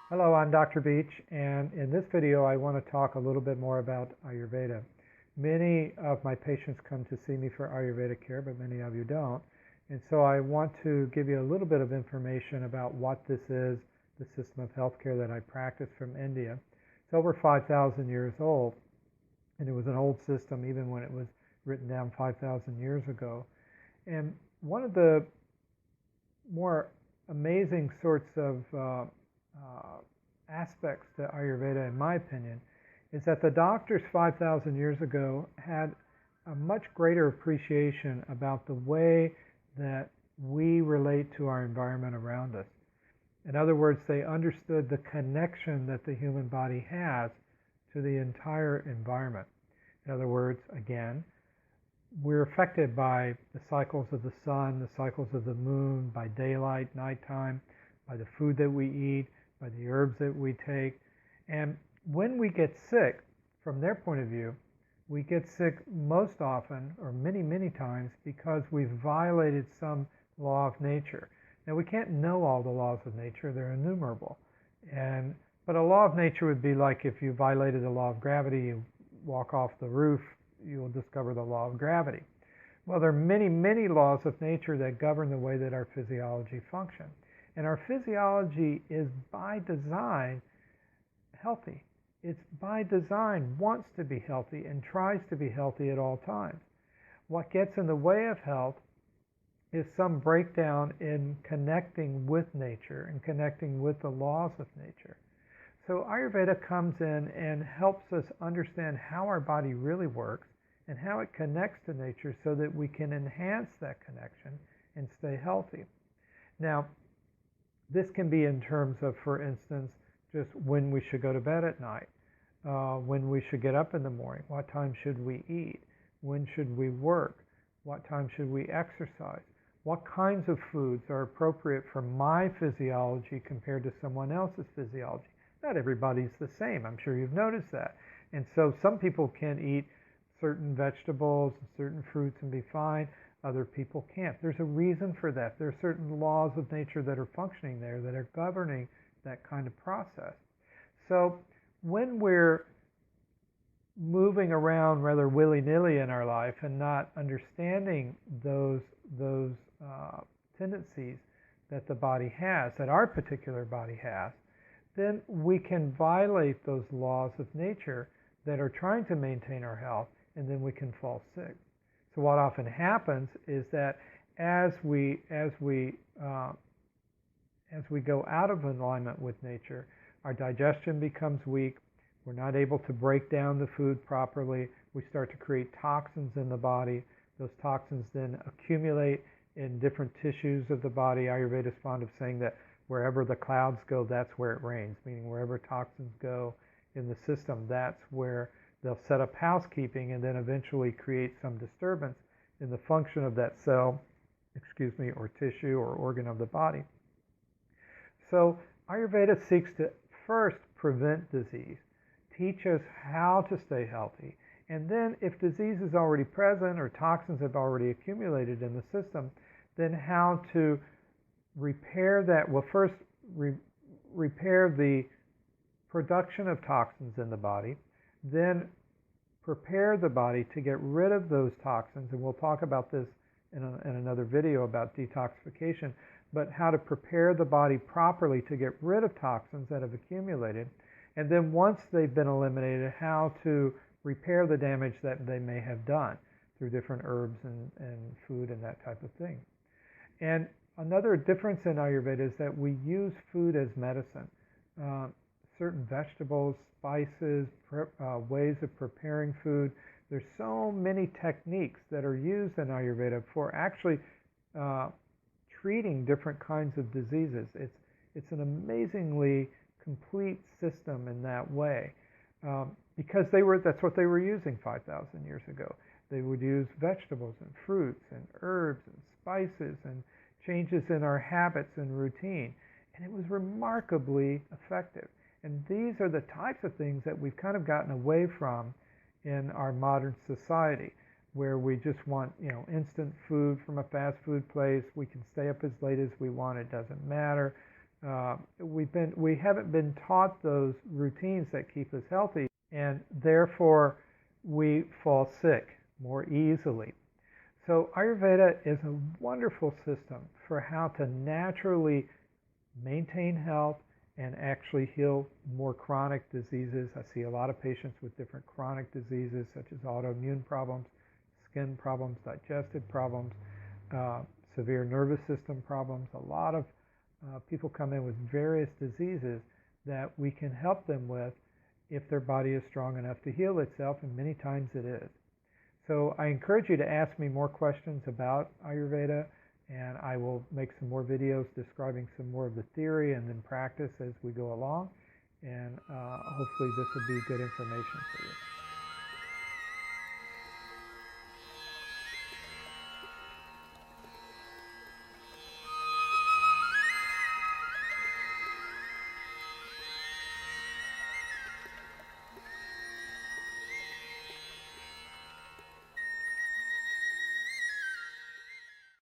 Hello, I'm Dr. Beech, and in this video I want to talk a little bit more about Ayurveda. Many of my patients come to see me for Ayurvedic care, but many of you don't. And so I want to give you a little bit of information about what this is, the system of healthcare that I practice from India. It's over 5,000 years old, and it was an old system even when it was written down 5,000 years ago. And one of the more amazing sorts of aspects to Ayurveda, in my opinion, is that the doctors 5,000 years ago had a much greater appreciation about the way that we relate to our environment around us. In other words, they understood the connection that the human body has to the entire environment. In other words, again, we're affected by the cycles of the sun, the cycles of the moon, by daylight, nighttime, by the food that we eat, by the herbs that we take. And when we get sick, from their point of view, we get sick most often, or many, many times, because we've violated some law of nature. Now, we can't know all the laws of nature. They're innumerable. But a law of nature would be like if you violated the law of gravity, you walk off the roof, you will discover the law of gravity. Well, there are many, many laws of nature that govern the way that our physiology functions. And our physiology is by design healthy. It's by design wants to be healthy and tries to be healthy at all times. What gets in the way of health is some breakdown in connecting with nature and connecting with the laws of nature. So Ayurveda comes in and helps us understand how our body really works and how it connects to nature so that we can enhance that connection and stay healthy. Now, this can be in terms of, for instance, just when we should go to bed at night, when we should get up in the morning, what time should we eat, when should we work, what time should we exercise, what kinds of foods are appropriate for my physiology compared to someone else's physiology. Not everybody's the same. I'm sure you've noticed that. And so some people can eat certain vegetables and certain fruits and be fine. Other people can't. There's a reason for that. There are certain laws of nature that are functioning there that are governing that kind of process. So when we're moving around rather willy-nilly in our life and not understanding those tendencies that the body has, that our particular body has, then we can violate those laws of nature that are trying to maintain our health, and then we can fall sick. So what often happens is that as we go out of alignment with nature, our digestion becomes weak. We're not able to break down the food properly. We start to create toxins in the body. Those toxins then accumulate in different tissues of the body. Ayurveda is fond of saying that wherever the clouds go, that's where it rains, meaning wherever toxins go in the system, that's where they'll set up housekeeping and then eventually create some disturbance in the function of that cell, or tissue or organ of the body. So Ayurveda seeks to first prevent disease, teach us how to stay healthy, and then if disease is already present or toxins have already accumulated in the system, then how to repair that. Well, first repair the production of toxins in the body, then prepare the body to get rid of those toxins, and we'll talk about this in another video about detoxification, but how to prepare the body properly to get rid of toxins that have accumulated, and then once they've been eliminated, how to repair the damage that they may have done through different herbs and food and that type of thing. And another difference in Ayurveda is that we use food as medicine. Certain vegetables, spices, ways of preparing food. There's so many techniques that are used in Ayurveda for actually treating different kinds of diseases. It's an amazingly complete system in that way, because that's what they were using 5,000 years ago. They would use vegetables and fruits and herbs and spices and changes in our habits and routine, and it was remarkably effective. And these are the types of things that we've kind of gotten away from in our modern society, where we just want, instant food from a fast food place. We can stay up as late as we want. It doesn't matter. We haven't been taught those routines that keep us healthy, and therefore we fall sick more easily. So Ayurveda is a wonderful system for how to naturally maintain health and actually heal more chronic diseases. I see a lot of patients with different chronic diseases such as autoimmune problems, skin problems, digestive problems, severe nervous system problems. A lot of people come in with various diseases that we can help them with if their body is strong enough to heal itself, and many times it is. So I encourage you to ask me more questions about Ayurveda, and I will make some more videos describing some more of the theory and then practice as we go along, and hopefully this will be good information for you.